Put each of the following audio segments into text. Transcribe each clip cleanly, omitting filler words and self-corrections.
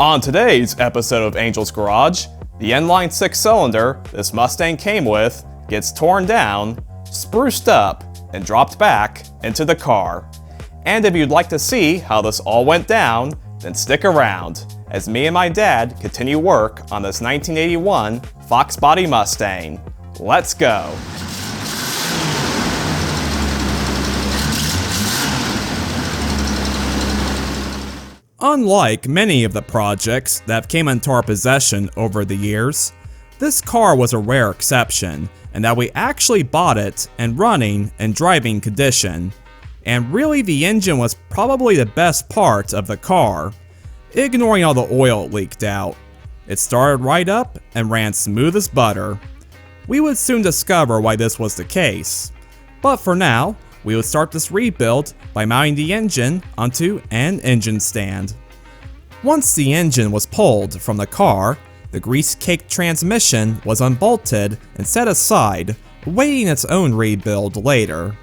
On today's episode of Angel's Garage, the inline 6-cylinder this Mustang came with gets torn down, spruced up, and dropped back into the car. And if you'd like to see how this all went down, then stick around as me and my dad continue work on this 1981 Fox Body Mustang. Let's go! Unlike many of the projects that have came into our possession over the years, this car was a rare exception in that we actually bought it in running and driving condition. And really the engine was probably the best part of the car, ignoring all the oil it leaked out. It started right up and ran smooth as butter. We would soon discover why this was the case. But for now, we would start this rebuild by mounting the engine onto an engine stand. Once the engine was pulled from the car, the grease-caked transmission was unbolted and set aside, awaiting its own rebuild later.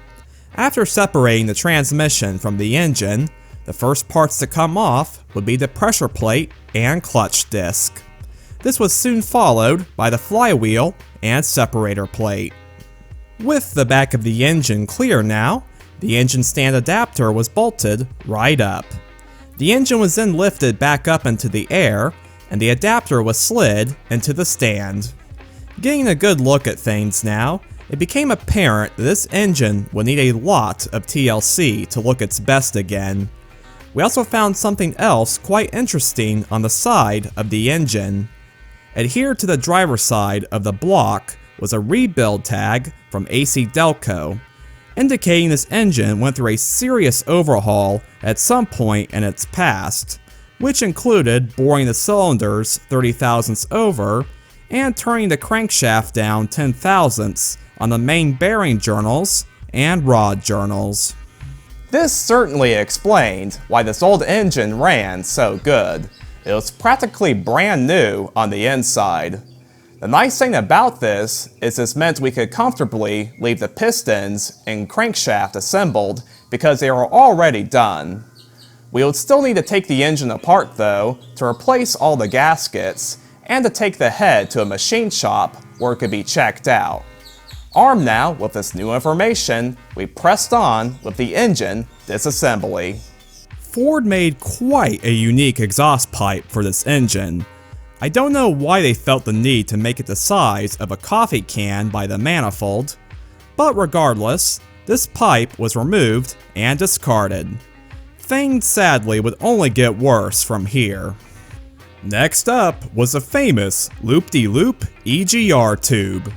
After separating the transmission from the engine, the first parts to come off would be the pressure plate and clutch disc. This was soon followed by the flywheel and separator plate. With the back of the engine clear now, the engine stand adapter was bolted right up. The engine was then lifted back up into the air, and the adapter was slid into the stand. Getting a good look at things now, it became apparent that this engine would need a lot of TLC to look its best again. We also found something else quite interesting on the side of the engine. Adhered to the driver's side of the block was a rebuild tag from AC Delco, indicating this engine went through a serious overhaul at some point in its past, which included boring the cylinders 30 thousandths over and turning the crankshaft down 10 thousandths on the main bearing journals and rod journals. This certainly explained why this old engine ran so good. It was practically brand new on the inside. The nice thing about this is this meant we could comfortably leave the pistons and crankshaft assembled because they were already done. We would still need to take the engine apart though to replace all the gaskets and to take the head to a machine shop where it could be checked out. Armed now with this new information, we pressed on with the engine disassembly. Ford made quite a unique exhaust pipe for this engine. I don't know why they felt the need to make it the size of a coffee can by the manifold, but regardless, this pipe was removed and discarded. Things sadly would only get worse from here. Next up was the famous loop-de-loop EGR tube.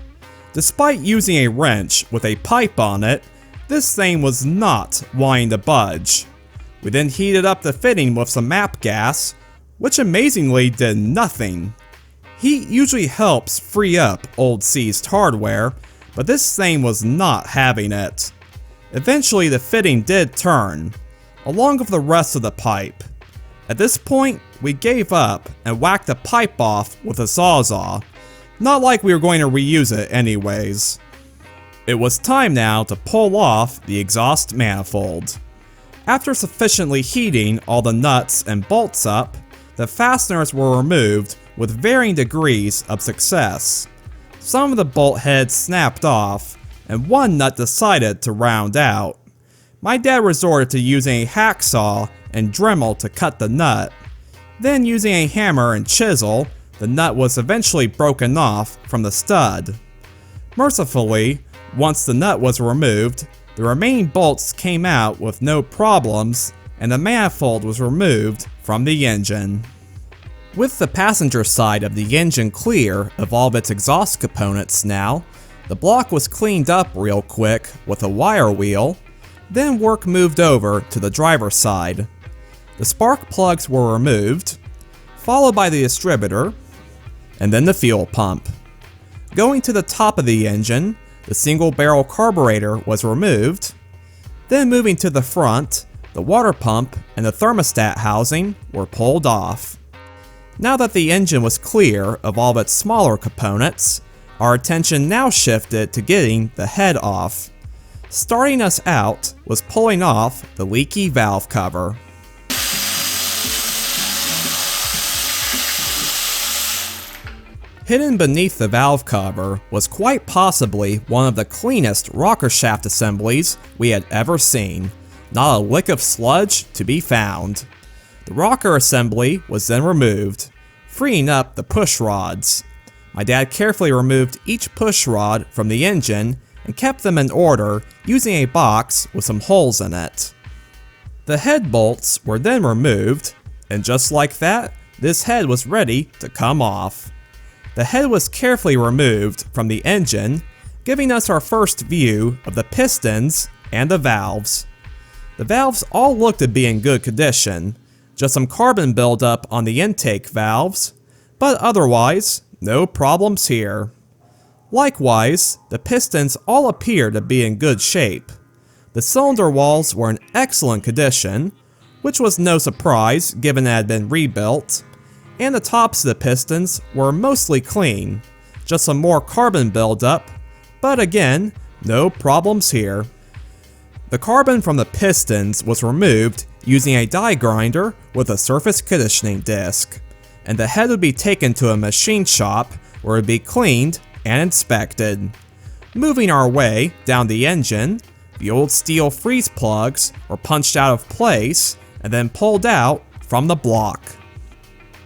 Despite using a wrench with a pipe on it, this thing was not wanting to budge. We then heated up the fitting with some MAP gas, which amazingly did nothing. Heat usually helps free up old seized hardware, but this thing was not having it. Eventually the fitting did turn, along with the rest of the pipe. At this point, we gave up and whacked the pipe off with a sawzall. Not like we were going to reuse it anyways. It was time now to pull off the exhaust manifold. After sufficiently heating all the nuts and bolts up, the fasteners were removed with varying degrees of success. Some of the bolt heads snapped off, and one nut decided to round out. My dad resorted to using a hacksaw and Dremel to cut the nut. Then using a hammer and chisel, the nut was eventually broken off from the stud. Mercifully, once the nut was removed, the remaining bolts came out with no problems, and the manifold was removed from the engine. With the passenger side of the engine clear of all of its exhaust components now, the block was cleaned up real quick with a wire wheel, then work moved over to the driver's side. The spark plugs were removed, followed by the distributor, and then the fuel pump. Going to the top of the engine, the single barrel carburetor was removed, then moving to the front, the water pump and the thermostat housing were pulled off. Now that the engine was clear of all of its smaller components, our attention now shifted to getting the head off. Starting us out was pulling off the leaky valve cover. Hidden beneath the valve cover was quite possibly one of the cleanest rocker shaft assemblies we had ever seen. Not a lick of sludge to be found. The rocker assembly was then removed, freeing up the push rods. My dad carefully removed each push rod from the engine and kept them in order using a box with some holes in it. The head bolts were then removed, and just like that, this head was ready to come off. The head was carefully removed from the engine, giving us our first view of the pistons and the valves. The valves all looked to be in good condition, just some carbon buildup on the intake valves, but otherwise, no problems here. Likewise, the pistons all appear to be in good shape. The cylinder walls were in excellent condition, which was no surprise given it had been rebuilt, and the tops of the pistons were mostly clean, just some more carbon buildup, but again, no problems here. The carbon from the pistons was removed using a die grinder with a surface conditioning disc, and the head would be taken to a machine shop where it would be cleaned and inspected. Moving our way down the engine, the old steel freeze plugs were punched out of place and then pulled out from the block.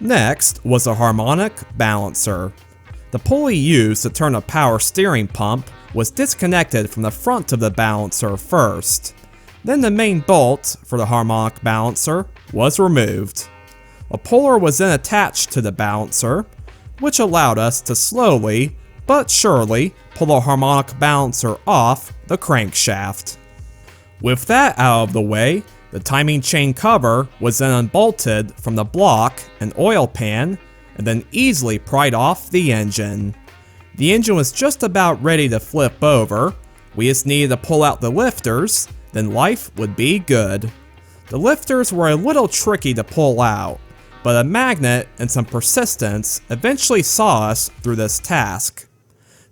Next was a harmonic balancer. The pulley used to turn a power steering pump was disconnected from the front of the balancer first. Then the main bolt for the harmonic balancer was removed. A puller was then attached to the balancer, which allowed us to slowly but surely pull the harmonic balancer off the crankshaft. With that out of the way, the timing chain cover was then unbolted from the block and oil pan and then easily pried off the engine. The engine was just about ready to flip over. We just needed to pull out the lifters, then life would be good. The lifters were a little tricky to pull out, but a magnet and some persistence eventually saw us through this task.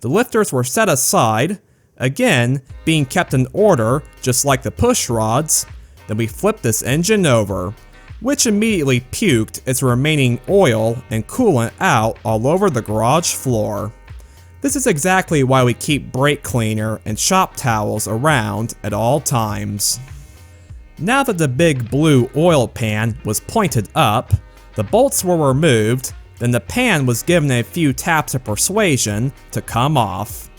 The lifters were set aside, again being kept in order just like the push rods. Then we flipped this engine over, which immediately puked its remaining oil and coolant out all over the garage floor. This is exactly why we keep brake cleaner and shop towels around at all times. Now that the big blue oil pan was pointed up, the bolts were removed, then the pan was given a few taps of persuasion to come off.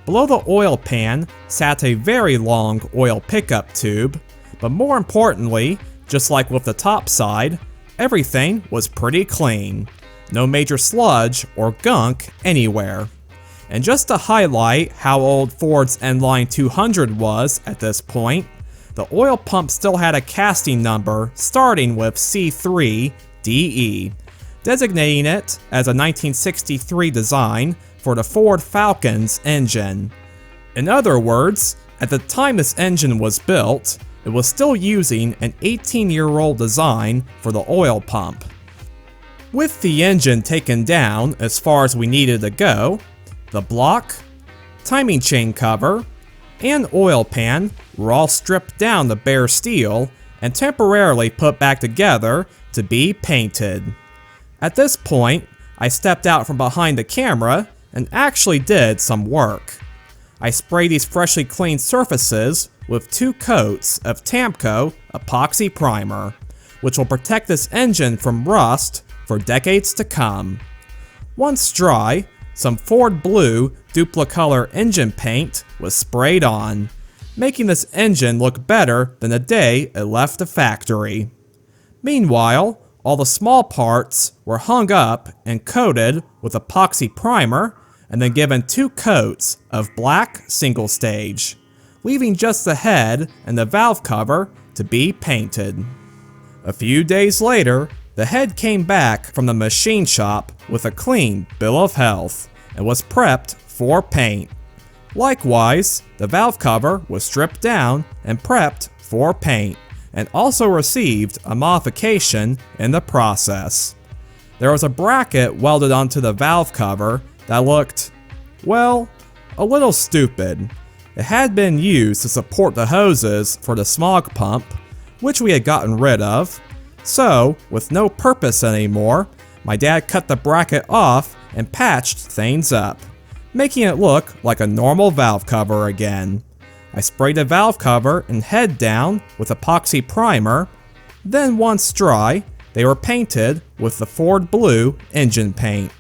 Below the oil pan sat a very long oil pickup tube, but more importantly, just like with the top side, everything was pretty clean. No major sludge or gunk anywhere. And just to highlight how old Ford's inline 200 was at this point, the oil pump still had a casting number starting with C3DE, designating it as a 1963 design for the Ford Falcon's engine. In other words, at the time this engine was built, it was still using an 18-year-old design for the oil pump. With the engine taken down as far as we needed to go, the block, timing chain cover, and oil pan were all stripped down to bare steel and temporarily put back together to be painted. At this point, I stepped out from behind the camera and actually did some work. I sprayed these freshly cleaned surfaces with 2 coats of Tamco epoxy primer, which will protect this engine from rust for decades to come. Once dry, some Ford Blue Duplicolor engine paint was sprayed on, making this engine look better than the day it left the factory. Meanwhile, all the small parts were hung up and coated with epoxy primer and then given 2 coats of black single stage, leaving just the head and the valve cover to be painted. A few days later, the head came back from the machine shop with a clean bill of health and was prepped for paint. Likewise, the valve cover was stripped down and prepped for paint, and also received a modification in the process. There was a bracket welded onto the valve cover that looked, well, a little stupid. It had been used to support the hoses for the smog pump, which we had gotten rid of. So, with no purpose anymore, my dad cut the bracket off and patched things up, making it look like a normal valve cover again. I sprayed the valve cover and head down with epoxy primer, then once dry, they were painted with the Ford Blue engine paint.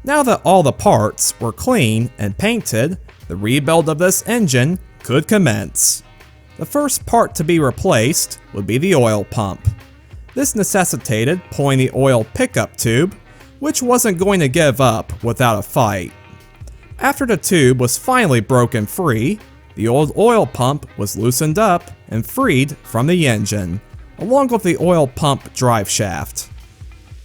Now that all the parts were clean and painted, the rebuild of this engine could commence. The first part to be replaced would be the oil pump. This necessitated pulling the oil pickup tube, which wasn't going to give up without a fight. After the tube was finally broken free, the old oil pump was loosened up and freed from the engine, along with the oil pump drive shaft.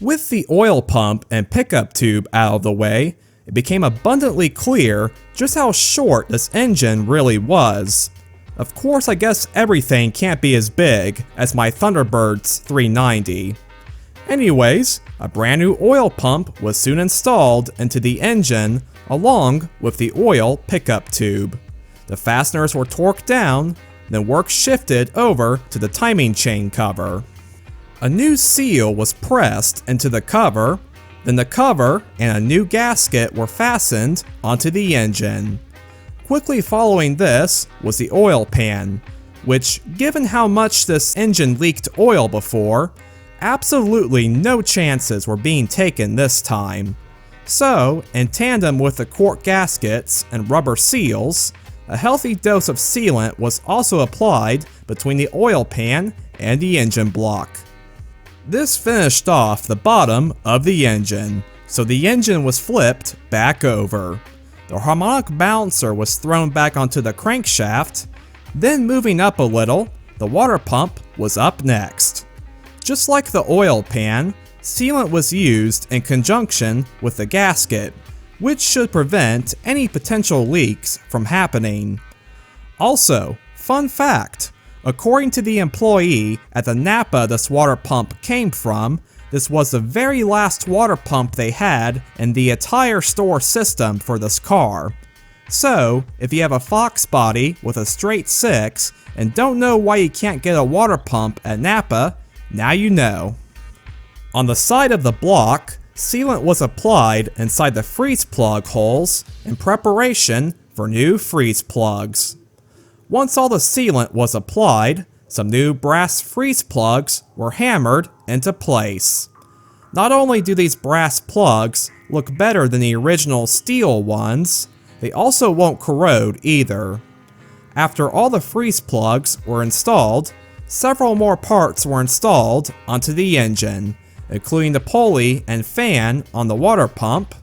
With the oil pump and pickup tube out of the way, it became abundantly clear just how short this engine really was. Of course, I guess everything can't be as big as my Thunderbird's 390. Anyways, a brand new oil pump was soon installed into the engine along with the oil pickup tube. The fasteners were torqued down, then work shifted over to the timing chain cover. A new seal was pressed into the cover, then the cover and a new gasket were fastened onto the engine. Quickly following this was the oil pan, which, given how much this engine leaked oil before, absolutely no chances were being taken this time. So, in tandem with the cork gaskets and rubber seals, a healthy dose of sealant was also applied between the oil pan and the engine block. This finished off the bottom of the engine, so the engine was flipped back over. The harmonic balancer was thrown back onto the crankshaft, then moving up a little, the water pump was up next. Just like the oil pan, sealant was used in conjunction with the gasket, which should prevent any potential leaks from happening. Also, fun fact, according to the employee at the Napa this water pump came from, this was the very last water pump they had in the entire store system for this car. So, if you have a Fox body with a straight 6 and don't know why you can't get a water pump at Napa, now you know. On the side of the block, sealant was applied inside the freeze plug holes in preparation for new freeze plugs. Once all the sealant was applied, some new brass freeze plugs were hammered into place. Not only do these brass plugs look better than the original steel ones, they also won't corrode either. After all the freeze plugs were installed, several more parts were installed onto the engine, including the pulley and fan on the water pump,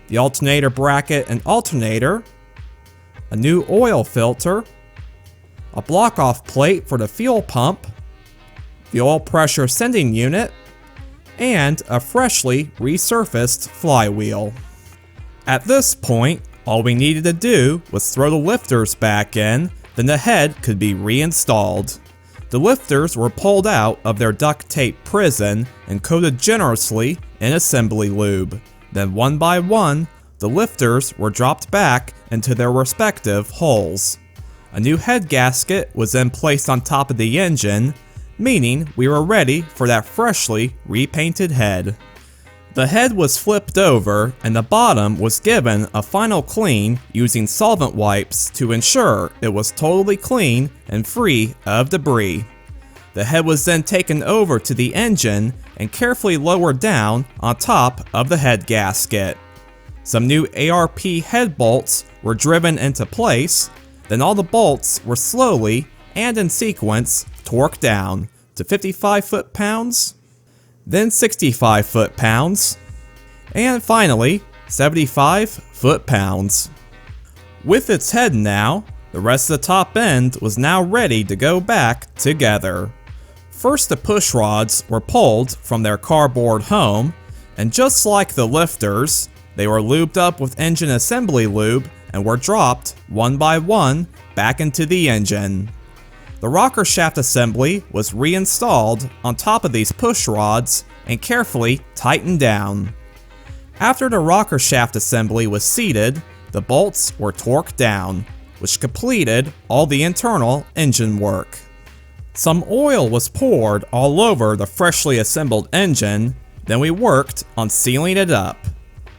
the alternator bracket and alternator, a new oil filter, a block-off plate for the fuel pump, the oil pressure sending unit, and a freshly resurfaced flywheel. At this point, all we needed to do was throw the lifters back in, then the head could be reinstalled. The lifters were pulled out of their duct tape prison and coated generously in assembly lube. Then one by one, the lifters were dropped back into their respective holes. A new head gasket was then placed on top of the engine, meaning we were ready for that freshly repainted head. The head was flipped over and the bottom was given a final clean using solvent wipes to ensure it was totally clean and free of debris. The head was then taken over to the engine and carefully lowered down on top of the head gasket. Some new ARP head bolts were driven into place, then all the bolts were slowly and in sequence torqued down to 55 foot-pounds, then 65 foot-pounds, and finally 75 foot-pounds. With its head now, the rest of the top end was now ready to go back together. First, the push rods were pulled from their cardboard home, and just like the lifters, they were lubed up with engine assembly lube and were dropped one by one back into the engine. The rocker shaft assembly was reinstalled on top of these push rods and carefully tightened down. After the rocker shaft assembly was seated, the bolts were torqued down, which completed all the internal engine work. Some oil was poured all over the freshly assembled engine, then we worked on sealing it up.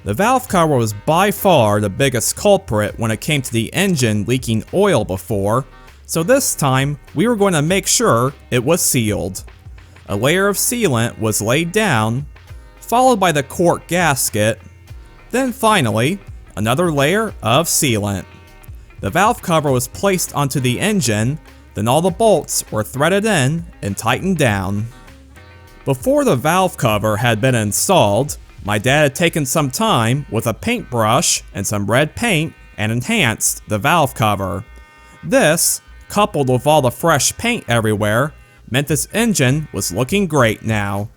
The valve cover was by far the biggest culprit when it came to the engine leaking oil before, so this time we were going to make sure it was sealed. A layer of sealant was laid down, followed by the cork gasket, then finally another layer of sealant. The valve cover was placed onto the engine, then all the bolts were threaded in and tightened down. Before the valve cover had been installed, my dad had taken some time with a paintbrush and some red paint and enhanced the valve cover. This, coupled with all the fresh paint everywhere, meant this engine was looking great now.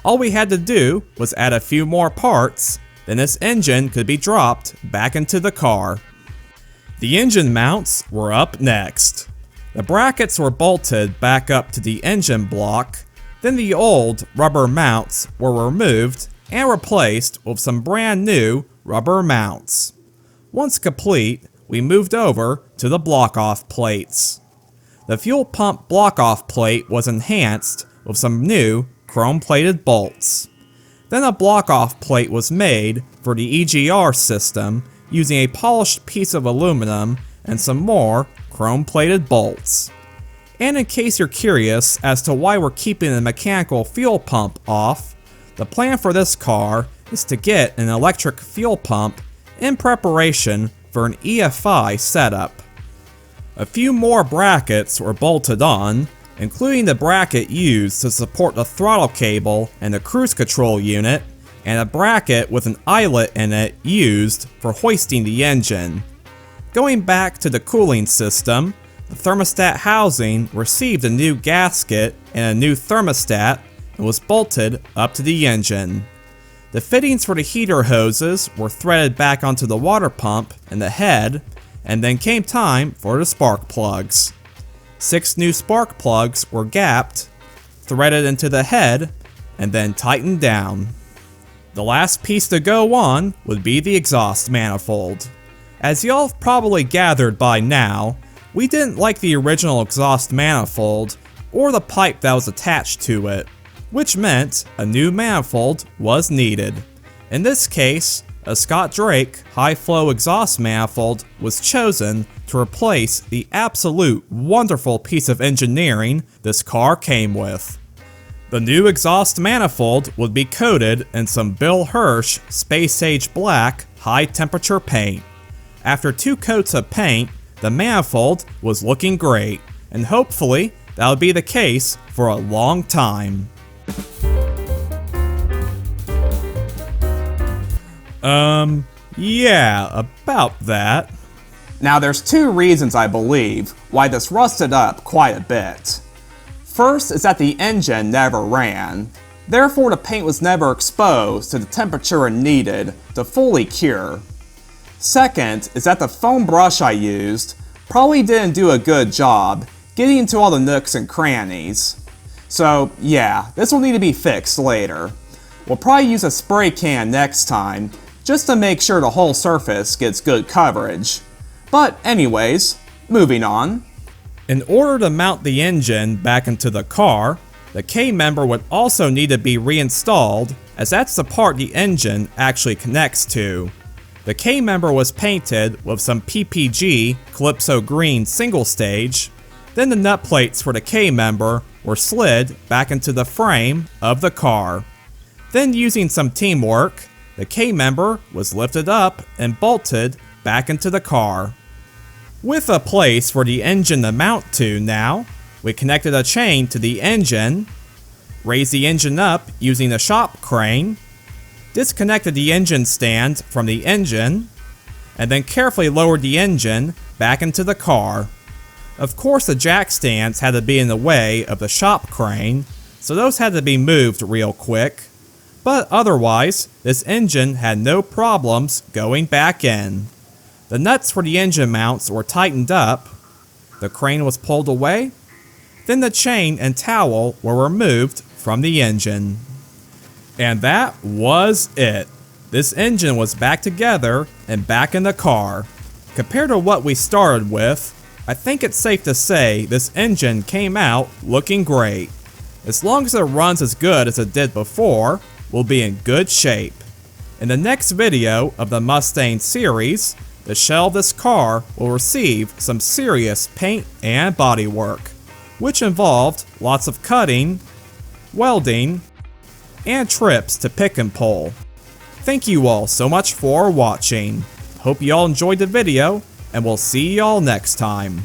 All we had to do was add a few more parts, then this engine could be dropped back into the car. The engine mounts were up next. The brackets were bolted back up to the engine block, then the old rubber mounts were removed and replaced with some brand new rubber mounts. Once complete, we moved over to the block-off plates. The fuel pump block-off plate was enhanced with some new chrome-plated bolts. Then a block-off plate was made for the EGR system using a polished piece of aluminum and some more chrome-plated bolts. And in case you're curious as to why we're keeping the mechanical fuel pump off, the plan for this car is to get an electric fuel pump in preparation for an EFI setup. A few more brackets were bolted on, including the bracket used to support the throttle cable and the cruise control unit, and a bracket with an eyelet in it used for hoisting the engine. Going back to the cooling system, the thermostat housing received a new gasket and a new thermostat and was bolted up to the engine. The fittings for the heater hoses were threaded back onto the water pump and the head, and then came time for the spark plugs. 6 new spark plugs were gapped, threaded into the head, and then tightened down. The last piece to go on would be the exhaust manifold. As y'all have probably gathered by now, we didn't like the original exhaust manifold or the pipe that was attached to it, which meant a new manifold was needed. In this case, a Scott Drake high-flow exhaust manifold was chosen to replace the absolute wonderful piece of engineering this car came with. The new exhaust manifold would be coated in some Bill Hirsch Space Age Black high-temperature paint. After 2 coats of paint, the manifold was looking great, and hopefully that would be the case for a long time. Yeah, about that. Now there's 2 reasons I believe why this rusted up quite a bit. First is that the engine never ran, therefore the paint was never exposed to the temperature it needed to fully cure. Second is that the foam brush I used probably didn't do a good job getting into all the nooks and crannies. So yeah, this will need to be fixed later. We'll probably use a spray can next time, just to make sure the whole surface gets good coverage. But anyways, moving on. In order to mount the engine back into the car, the K-member would also need to be reinstalled, as that's the part the engine actually connects to. The K-member was painted with some PPG Calypso Green single stage, then the nut plates for the K-member were slid back into the frame of the car. Then using some teamwork, the K-member was lifted up and bolted back into the car. With a place for the engine to mount to now, we connected a chain to the engine, raised the engine up using a shop crane, disconnected the engine stand from the engine, and then carefully lowered the engine back into the car. Of course the jack stands had to be in the way of the shop crane, so those had to be moved real quick. But otherwise, this engine had no problems going back in. The nuts for the engine mounts were tightened up, the crane was pulled away, then the chain and towel were removed from the engine. And that was it. This engine was back together and back in the car. Compared to what we started with, I think it's safe to say this engine came out looking great. As long as it runs as good as it did before, we'll be in good shape. In the next video of the Mustang series, the shell of this car will receive some serious paint and body work, which involved lots of cutting, welding, and trips to pick and pull. Thank you all so much for watching. Hope you all enjoyed the video, and we'll see y'all next time.